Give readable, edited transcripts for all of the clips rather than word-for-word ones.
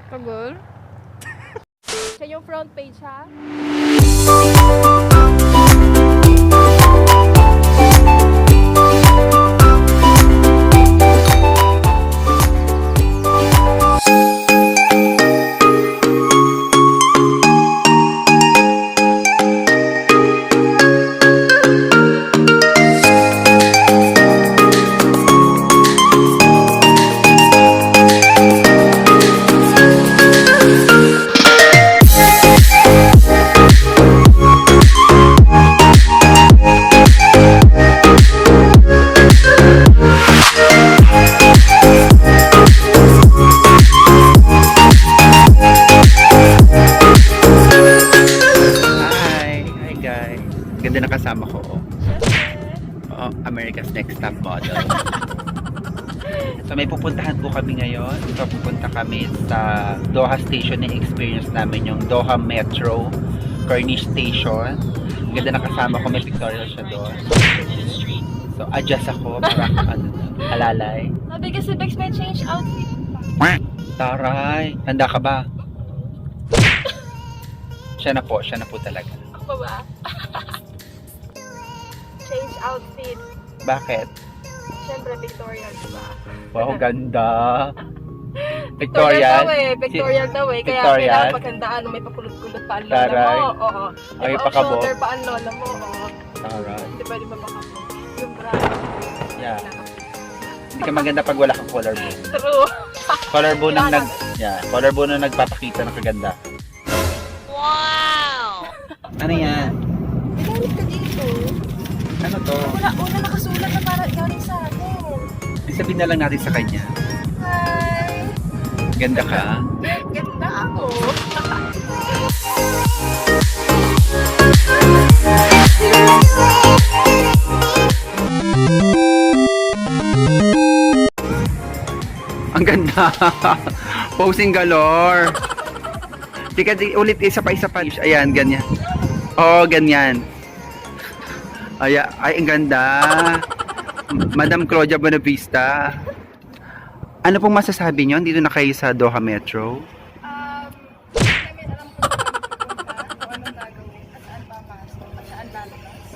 Kagul? Siya yung front page, ha? Ganda na kasama ko. Oh, America's Next Top Model. So may pupuntahan po kami ngayon. So pupunta kami sa Doha Station na experience namin yung Doha Metro Corniche Station. Ganda na kasama ko. May pictorial siya doon. So adjust ako para alalay. Sabi kasi Bex may change outfit. Taray, handa ka ba? Siya na po talaga. Ako ba? Change outfit. Bakit? Siyempre, Victorial, diba? Wow, ganda. Victorial? Victorial daw eh. Kaya Victorial? kailangan paghandaan may pakulot-kulot pa ang lola Taray. mo. Oo. Ay, May pakabo. shoulder pa ang lola mo. Oo. Taray. Hindi pwede ba makabo? Yung bra. Yeah. Hindi ka maganda pag wala kang collarbone. True. Collarbone ang collarbone ang nagpapakita ng kaganda. Wow! Ano yan? Pinanit ka dito. Ano to? Una nakasulat na para galing sa akin. Sabihin na lang natin sa kanya. Hi! Ganda ka? Ganda ako. Ang ganda. Posing galore. Tika, ulit isa pa. Ayan, ganyan. Oo, ganyan. Ay, ang ganda. Madam Claudia Bonavista. Ano pong masasabi niyo? Dito na kayo sa Doha Metro? Kami alam ko kung anong gagawin at saan papasok at saan lalabas.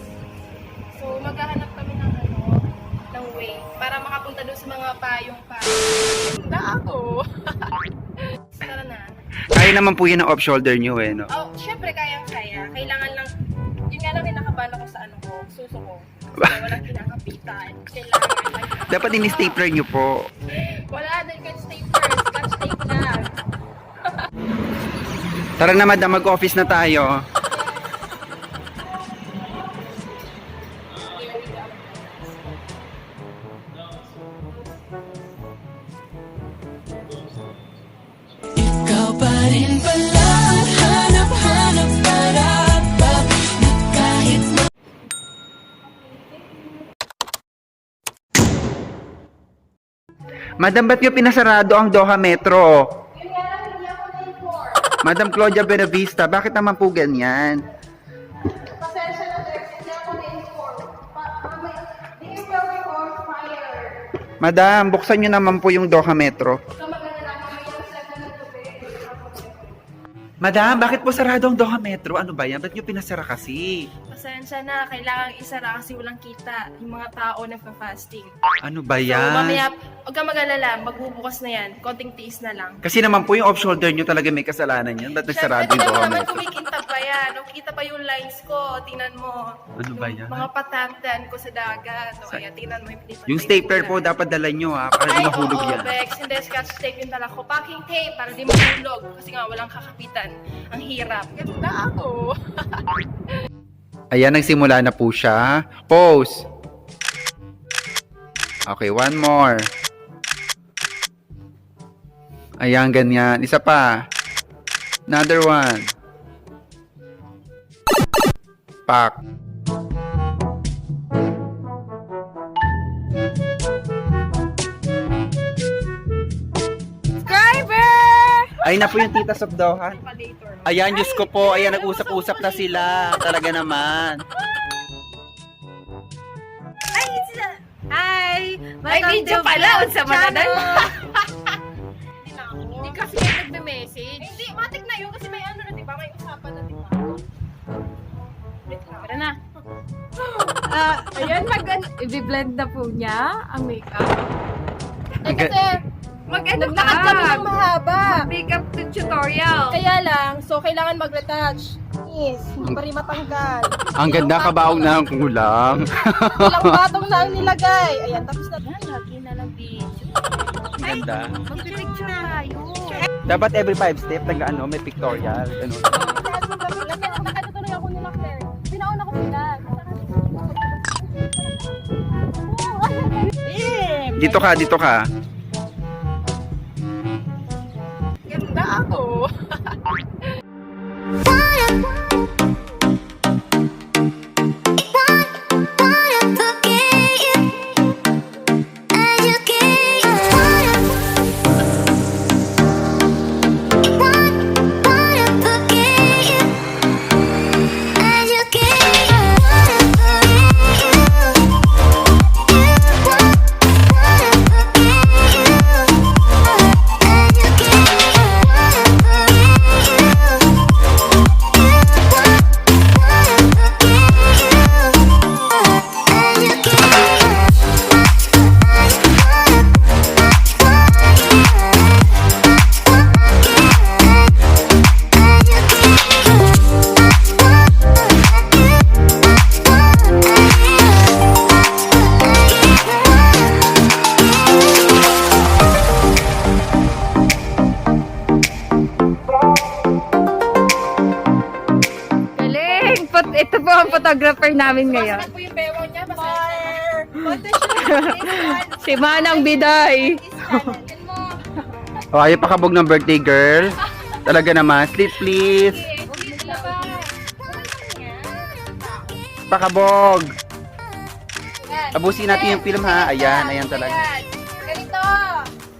So, maghahanap kami ng way para makapunta doon sa mga payong pa. Ganda ako! Tara na. Kaya naman po yun ang off-shoulder niyo eh, no? Oh, syempre kayang-kaya. Kailangan lang, yun nga lang kinakabahan ako sa suso ko. Kaya walang kinakapitan. Kailangan Dapat in-stapler niyo po. wala din kahit stapler. Scotch tape lang. Tara na madam, mag-office na tayo. Ikaw pa rin pala ang hanap-hanap para ba na kahit na Madam, ba't niyo pinasarado ang Doha Metro? Yun nga lang, hindi ako na-inform. Madam Claudia Bonavista, bakit naman po ganyan? Pasensya na, Dex. Hindi ako na-inform. They will be on fire. Madam, buksan niyo naman po yung Doha Metro. So, maganda lang kami yung set na nagtubig. Madam, bakit po sarado ang Doha Metro? Ano ba yan? Ba't niyo pinasara kasi? Pasensya na, kailangan isara kasi walang kita yung mga tao nagpa-fasting. Ano ba So, yan? mamaya, huwag ka mag-alala, magbubukas na yan. Konting tiis na lang. Kasi naman po yung off-shoulder niyo talaga may kasalanan yan. Ba't nagsarado yung Doha naman Metro? kumikinta pa yan. O, kita pa yung lines ko. Tingnan mo. Ano ba yan? Mga patantan ko sa dagat. O, kaya tingnan mo yung pinipatay Yung ko stapler yan. po dapat dala niyo ha, para di mahulog yan. Bex. Hindi, scotch tape yung dala ko. Packing tape para di mahulog. Kasi nga, walang kakapitan. Ang hirap. Ganda ako. Ayan, nagsimula na po siya. Pose! Okay, one more. Ayan, ganyan. Isa pa. Another one. Pak. Subscriber! Ay na po yung titas of Doha. Ayan, Diyos ko po. Ayan, nag-usap-usap na sila. Talaga naman. Ay, sila! Hi! May video pala, unsa man na. Hindi kasi kayo nagme-message. Hindi, matik na yun kasi may ano na, di ba? May usapan na, di ba? Wait lang. Tara na. Ayan, i-blend na po niya ang makeup. Eh kasi, Mag-ano naglakad kami ng mahaba. Makeup tutorial. Kaya lang, so kailangan mag-retouch. Yes, hindi pa rin matanggal. Ang ganda kabaong na ang kulang. Ilang batong na ang nilagay. Ayan, tapos na. Lagi na lang video. Ang ganda. Mag-picture tayo. Dapat every 5 step may pictorial. Ano. Nakatutuloy ako nila, Claire. Pinauna ko sila. Dito ka, dito ka. Ganda ako. Galing! Ito po ang photographer namin ngayon. Masarap po yung bewang niya. Masarap. Si Manang Biday. O, ayaw pakabog ng birthday girl. Talaga naman. Sleep please. Pakabog. Abusin natin yung film ha. Ayan, ayan talaga. Ganito.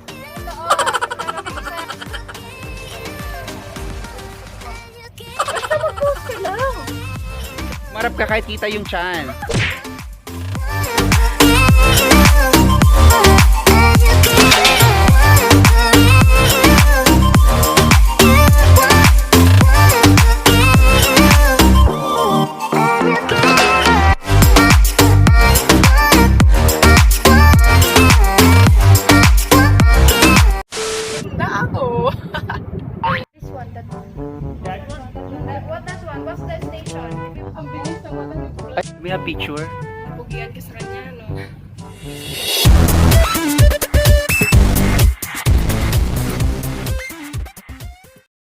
Ganito, oh. Basta mag-post ka lang. Marap ka kahit kita yung chan. Ganda ako. This one, that one. What that one? What's the station? Ang bilis ng wala. Ay, may picture. Bugian ka sa kanya.